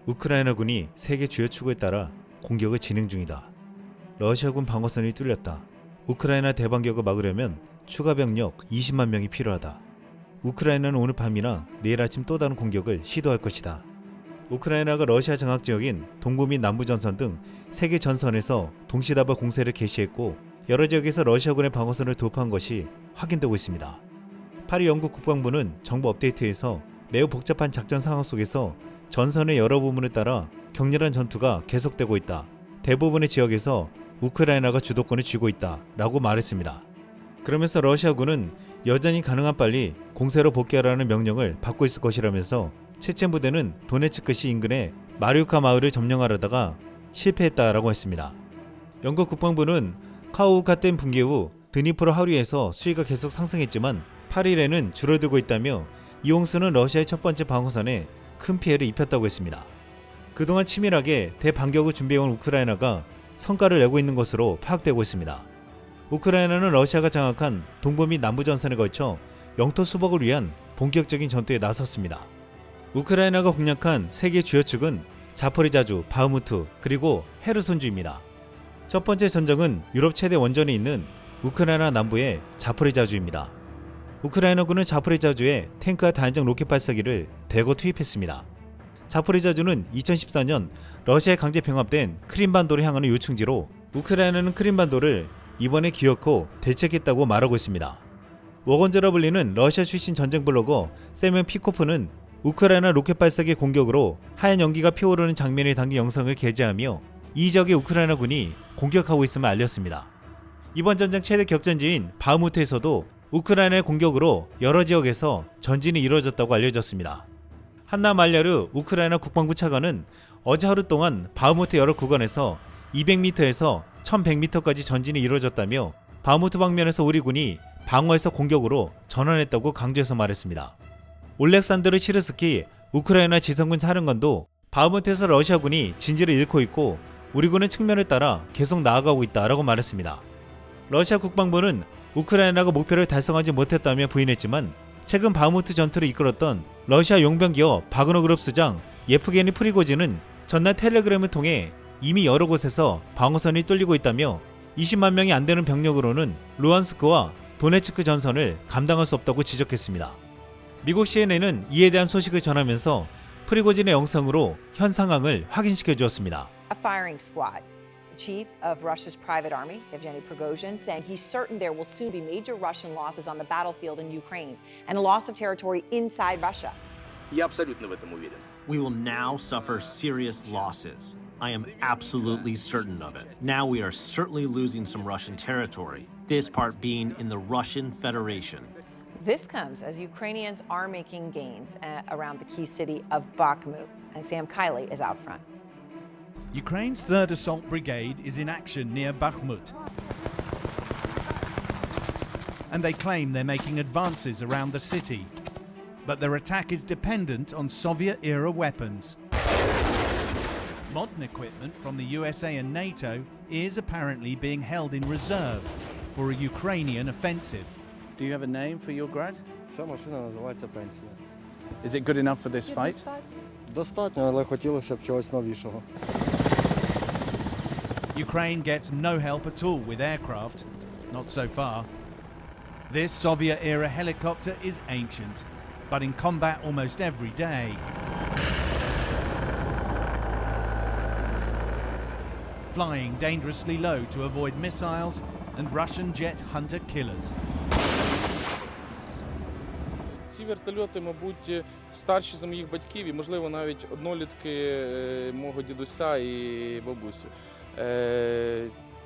우크라이나군이 세계 주요 축구에 따라 공격을 진행 중이다. 러시아군 방어선이 뚫렸다. 우크라이나 대반격을 막으려면 추가 병력 20만 명이 필요하다. 우크라이나는 오늘 밤이나 내일 아침 또 다른 공격을 시도할 것이다. 우크라이나가 러시아 장악 지역인 동부 및 남부 전선 등 세계 전선에서 동시다발 공세를 개시했고 여러 지역에서 러시아군의 방어선을 돌파한 것이 확인되고 있습니다. 파리 영국 국방부는 정부 업데이트에서 매우 복잡한 작전 상황 속에서 전선의 여러 부분을 따라 격렬한 전투가 계속되고 있다. 대부분의 지역에서 우크라이나가 주도권을 쥐고 있다 라고 말했습니다. 그러면서 러시아군은 여전히 가능한 빨리 공세로 복귀하라는 명령을 받고 있을 것이라면서 체첸 부대는 도네츠크시 인근의 마리우카 마을을 점령하려다가 실패했다라고 했습니다. 영국 국방부는 카우우카 댐붕괴 후 드니프로 하류에서 수위가 계속 상승했지만 8일에는 줄어들고 있다며 이용수는 러시아의 첫 번째 방어선에 큰 피해를 입혔다고 했습니다. 그동안 치밀하게 대반격을 준비해온 우크라이나가 성과를 내고 있는 것으로 파악되고 있습니다. 우크라이나는 러시아가 장악한 동부 및 남부 전선에 걸쳐 영토 수복을 위한 본격적인 전투에 나섰습니다. 우크라이나가 공략한 세계 주요 축은 자포리자주, 바흐무트, 그리고 헤르손주입니다. 첫 번째 전장은 유럽 최대 원전이 있는 우크라이나 남부의 자포리자주입니다. 우크라이나군은 자포리자주에 탱크와 다연장 로켓 발사기를 대거 투입했습니다. 자포리자주는 2014년 러시아에 강제 병합된 크림반도를 향하는 요충지로 우크라이나는 크림반도를 이번에 기어코 대책했다고 말하고 있습니다. 워건제라 불리는 러시아 출신 전쟁 블로거 세면 피코프는 우크라이나 로켓 발사기 공격으로 하얀 연기가 피어오르는 장면이 담긴 영상을 게재하며 이 지역의 우크라이나군이 공격하고 있음을 알렸습니다. 이번 전쟁 최대 격전지인 바흐무트에서도 우크라이나의 공격으로 여러 지역에서 전진이 이루어졌다고 알려졌습니다. 한나 말야르 우크라이나 국방부 차관은 어제 하루 동안 바흐무트 여러 구간에서 200m에서 1100m까지 전진이 이루어졌다며 바흐무트 방면에서 우리 군이 방어에서 공격으로 전환했다고 강조해서 말했습니다. 올렉산드르 시르스키 우크라이나 지상군 사령관도 바흐무트에서 러시아군이 진지를 잃고 있고 우리 군은 측면을 따라 계속 나아가고 있다라고 말했습니다. 러시아 국방부는 우크라이나가 목표를 달성하지 못했다며 부인했지만 최근 바흐무트 전투를 이끌었던 러시아 용병 기업 바그너 그룹 수장 예프게니 프리고진은 전날 텔레그램을 통해 이미 여러 곳에서 방어선이 뚫리고 있다며 20만 명이 안 되는 병력으로는 루안스크와 도네츠크 전선을 감당할 수 없다고 지적했습니다. 미국 CNN은 이에 대한 소식을 전하면서 프리고진의 영상으로 현 상황을 확인시켜 주었습니다. A firing squad. Chief of Russia's private army, Yevgeny Prigozhin, saying he's certain there will soon be major Russian losses on the battlefield in Ukraine and a loss of territory inside Russia. Я абсолютно в этом уверен. We will now suffer serious losses. I am absolutely certain of it. Now we are certainly losing some Russian territory, this part being in the Russian Federation. This comes as Ukrainians are making gains around the key city of Bakhmut, and Sam Kiley is out front. Ukraine's 3rd Assault Brigade is in action near Bakhmut. And they claim they're making advances around the city. But their attack is dependent on Soviet-era weapons. Modern equipment from the USA and NATO is apparently being held in reserve for a Ukrainian offensive. Do you have a name for your grad? Ця машина називається «Пенсія». Is it good enough for this fight? Достатньо, але хотілося б чогось новішого. Ukraine gets no help at all with aircraft, not so far. This Soviet-era helicopter is ancient, but in combat almost every day. Flying dangerously low to avoid missiles and Russian jet hunter-killers. Ці вертольоти, мабуть, старші за моїх батьків і, можливо, навіть однолітки мого дідуся і бабусі.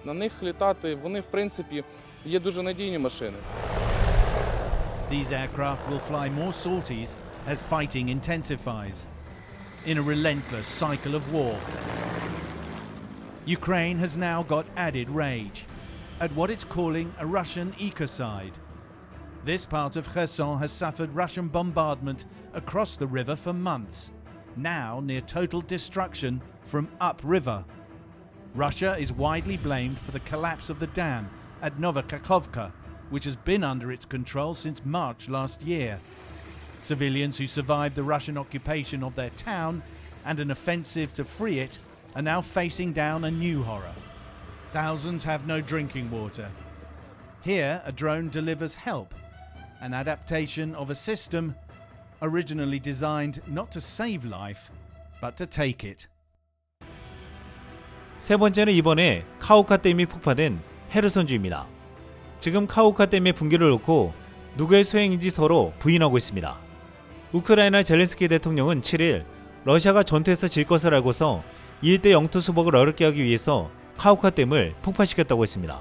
На них літати, вони, в принципі, є дуже надійні машини. These aircraft will fly more sorties as fighting intensifies in a relentless cycle of war. Ukraine has now got added rage at what it's calling a Russian ecocide. This part of Kherson has suffered Russian bombardment across the river for months, now near total destruction from upriver. Russia is widely blamed for the collapse of the dam at Novokakhovka, which has been under its control since March last year. Civilians who survived the Russian occupation of their town and an offensive to free it are now facing down a new horror. Thousands have no drinking water. Here, a drone delivers help, an adaptation of a system originally designed not to save life, but to take it. 세 번째는 이번에 카오카 댐이 폭파된 헤르손주입니다. 지금 카오카 댐의 붕괴를 놓고 누구의 소행인지 서로 부인하고 있습니다. 우크라이나 젤렌스키 대통령은 7일 러시아가 전투에서 질 것을 알고서 이 일대 영토 수복을 어렵게 하기 위해서 카오카 댐을 폭파시켰다고 했습니다.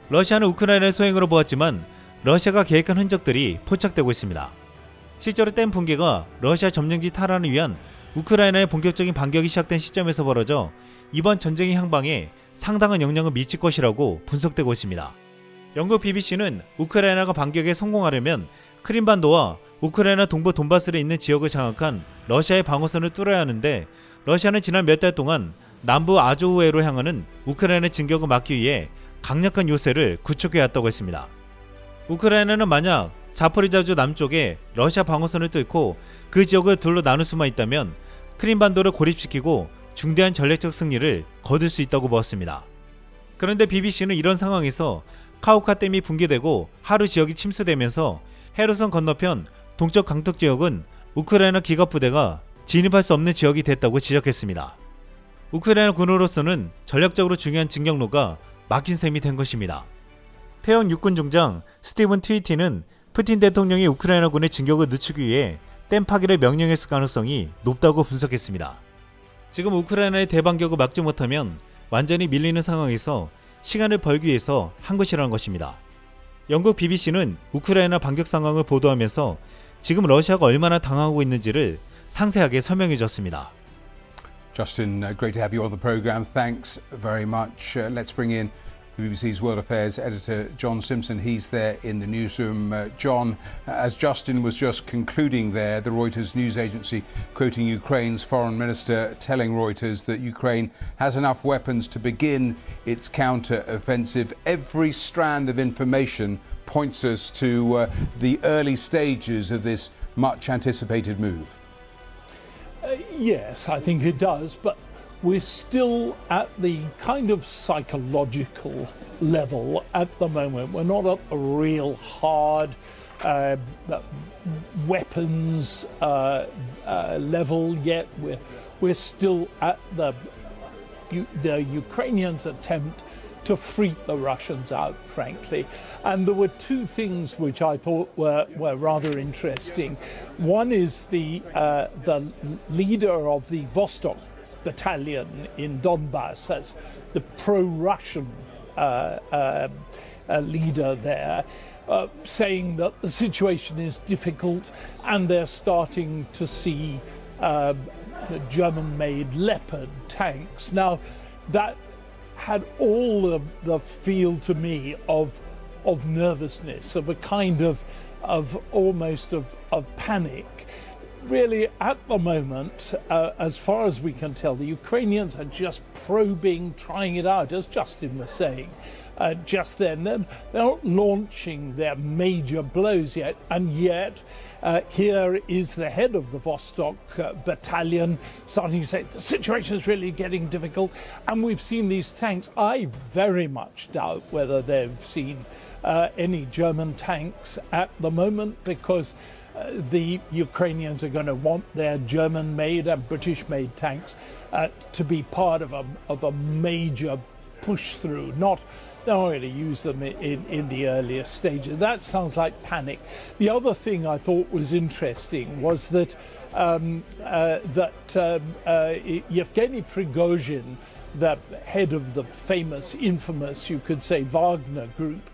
러시아는 우크라이나의 소행으로 보았지만 러시아가 계획한 흔적들이 포착되고 있습니다. 실제로 댐 붕괴가 러시아 점령지 탈환을 위한 우크라이나의 본격적인 반격이 시작된 시점에서 벌어져 이번 전쟁의 향방에 상당한 영향을 미칠 것이라고 분석되고 있습니다. 영국 BBC는 우크라이나가 반격에 성공하려면 크림반도와 우크라이나 동부 돈바스에 있는 지역을 장악한 러시아의 방어선을 뚫어야 하는데 러시아는 지난 몇 달 동안 남부 아조우해로 향하는 우크라이나 진격을 막기 위해 강력한 요새를 구축해왔다고 했습니다. 우크라이나는 만약 자포리자주 남쪽에 러시아 방어선을 뚫고 그 지역을 둘로 나눌 수만 있다면 크림반도를 고립시키고 중대한 전략적 승리를 거둘 수 있다고 보았습니다. 그런데 BBC는 이런 상황에서 카오카 댐이 붕괴되고 하루 지역이 침수되면서 헤르손 건너편 동쪽 강턱 지역은 우크라이나 기갑부대가 진입할 수 없는 지역이 됐다고 지적했습니다. 우크라이나 군으로서는 전략적으로 중요한 진격로가 막힌 셈이 된 것입니다. 태영 육군 중장 스티븐 트위티는 푸틴 대통령이 우크라이나 군의 진격을 늦추기 위해 댐 파기를 명령했을 가능성이 높다고 분석했습니다. 지금 우크라이나의 대반격을 막지 못하면 완전히 밀리는 상황에서 시간을 벌기 위해서 한 것이라는 것입니다. 영국 BBC는 우크라이나 반격 상황을 보도하면서 지금 러시아가 얼마나 당하고 있는지를 상세하게 설명해 줬습니다. Justin, great to have you on the programme. Thanks very much. Let's bring in the BBC's World Affairs editor, John Simpson. He's there in the newsroom. John, as Justin was just concluding there, the Reuters news agency quoting Ukraine's foreign minister telling Reuters that Ukraine has enough weapons to begin its counter-offensive. Every strand of information points us to the early stages of this much-anticipated move. Yes, I think it does, but we're still at the kind of psychological level at the moment. We're not at the real hard weapons level yet. We're still at the Ukrainians' attempt to freak the Russians out, frankly. And there were two things which I thought were rather interesting. One is the leader of the Vostok battalion in Donbass, that's the pro-Russian leader there, saying that the situation is difficult and they're starting to see German-made Leopard tanks. Now, that had all the feel to me of nervousness, of a kind of almost of panic. Really, at the moment, as far as we can tell, the Ukrainians are just probing, trying it out, as Justin was saying just then. They're not launching their major blows yet, and yet here is the head of the Vostok battalion starting to say the situation is really getting difficult, and we've seen these tanks. I very much doubt whether they've seen any German tanks at the moment, because the Ukrainians are going to want their German-made and British-made tanks to be part of a major push-through, not going to use them in the earlier stages. That sounds like panic. The other thing I thought was interesting was that Yevgeny Prigozhin, the head of the famous, infamous, you could say, Wagner group,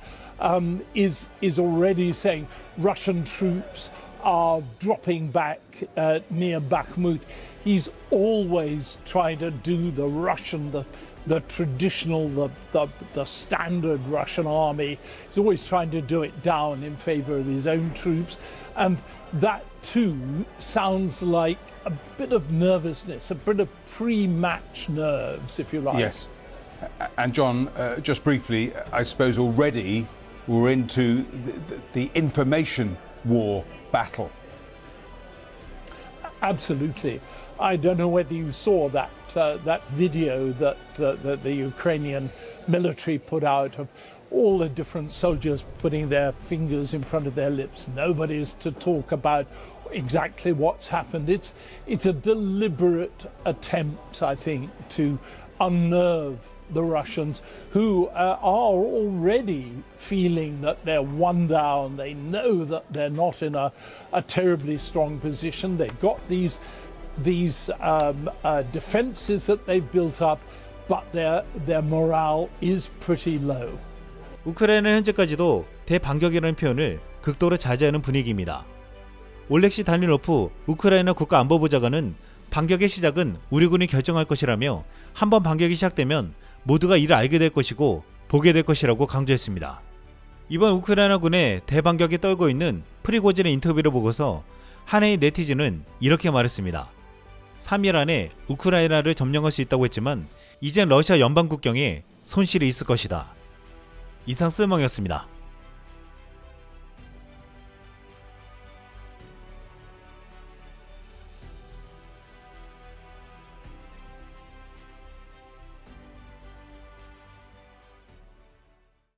is already saying Russian troops are dropping back near Bakhmut. He's always trying to do the Russian, the traditional, the standard Russian army. He's always trying to do it down in favor of his own troops. And that too sounds like a bit of nervousness, a bit of pre-match nerves, if you like. Yes. And John, just briefly, I suppose already we're into the information war battle. Absolutely. I don't know whether you saw that that video that the Ukrainian military put out of all the different soldiers putting their fingers in front of their lips. Nobody's to talk about exactly what's happened. It's a deliberate attempt, I think, to unnerve the Russians, who are already feeling that they're one down. They know that they're not in a terribly strong position. They've got these defenses that they've built up, but their morale is pretty low. 우크라이나는 현재까지도 대반격이라는 표현을 극도로 자제하는 분위기입니다. 올렉시 다닐로프 우크라이나 국가안보보좌관은 반격의 시작은 우리 군이 결정할 것이라며 한번 반격이 시작되면 모두가 이를 알게 될 것이고 보게 될 것이라고 강조했습니다. 이번 우크라이나군의 대반격에 떨고 있는 프리고진의 인터뷰를 보고서 한 해의 네티즌은 이렇게 말했습니다. 3일 안에 우크라이나를 점령할 수 있다고 했지만 이젠 러시아 연방 국경에 손실이 있을 것이다. 이상 쓸모왕이었습니다.